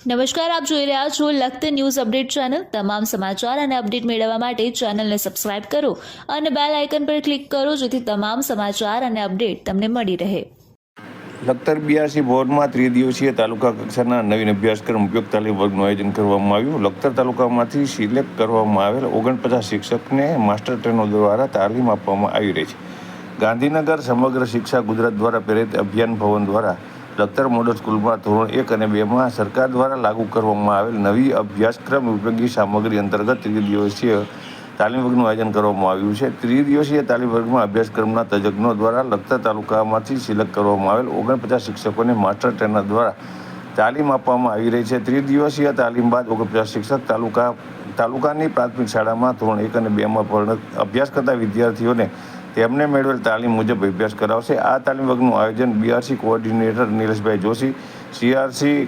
નમસ્કાર, આપ જોઈ રહ્યા છો લખત ન્યૂઝ અપડેટ ચેનલ। તમામ સમાચાર અને અપડેટ મેળવવા માટે ચેનલને સબસ્ક્રાઇબ કરો અને બેલ આઇકન પર ક્લિક કરો જેથી તમામ સમાચાર અને અપડેટ તમને મળી રહે। લખતર બીઆરસી ભવનમાં ત્રિદિવસીય તાલુકા કક્ષાના નવીન અભ્યાસક્રમ ઉપયોગ તાલીમ વર્ગનું આયોજન કરવામાં આવ્યું। લખતર તાલુકામાંથી સિલેક્ટ કરવામાં આવેલ 49 શિક્ષકને માસ્ટર ટ્રેનરો દ્વારા તાલીમ આપવામાં આવી રહી છે। ગાંધીનગર સમગ્ર શિક્ષા ગુજરાત દ્વારા પ્રેરિત અભિયાન ભવન દ્વારા લખતર મોડલ સ્કૂલમાં ધોરણ 1 અને 2માં સરકાર દ્વારા લાગુ કરવામાં આવેલ નવી અભ્યાસક્રમ ઉપયોગી સામગ્રી અંતર્ગત ત્રિદિવસીય તાલીમ વર્ગનું આયોજન કરવામાં આવ્યું છે। ત્રિદિવસીય તાલીમ વર્ગમાં અભ્યાસક્રમના તજજ્ઞો દ્વારા લખતર તાલુકામાંથી સિલેક્ટ કરવામાં આવેલ 49 શિક્ષકોને માસ્ટર ટ્રેનર દ્વારા તાલીમ આપવામાં આવી રહી છે। ત્રિદિવસીય તાલીમ બાદ 49 શિક્ષક તાલુકાની પ્રાથમિક શાળામાં ધોરણ 1 અને 2માં અભ્યાસ કરતા વિદ્યાર્થીઓને તેમને મેળવેલ તાલીમ મુજબ અભ્યાસ કરાવશે। આ તાલીમ વર્ગનું આયોજન બીઆરસી કોઓર્ડિનેટર નિલેશભાઈ જોશી, સીઆરસી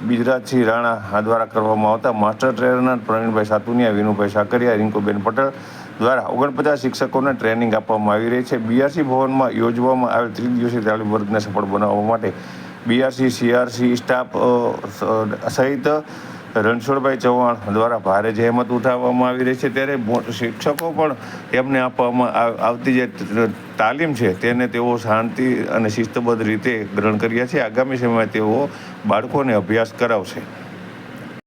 બિજરાજસિંહ રાણા દ્વારા કરવામાં આવતા માસ્ટર ટ્રેનર પ્રવીણભાઈ સાતુનિયા, વિનુભાઈ સાકરિયા, રિંકુબેન પટેલ દ્વારા 49 શિક્ષકોને ટ્રેનિંગ આપવામાં આવી રહી છે। બીઆરસી ભવનમાં યોજવામાં આવેલ ત્રિદિવસીય તાલીમ વર્ગને સફળ બનાવવા માટે બીઆરસી સીઆરસી સ્ટાફ સહિત રણછોડભાઈ ચૌહાણ દ્વારા ભારે જહેમત ઉઠાવવામાં આવી રહી છે। ત્યારે શિક્ષકો પણ તેમને આપવામાં આવતી જે તાલીમ છે તેને તેઓ શાંતિ અને શિસ્તબદ્ધ રીતે ગ્રહણ કર્યા છે। આગામી સમયમાં તેઓ બાળકોને અભ્યાસ કરાવશે।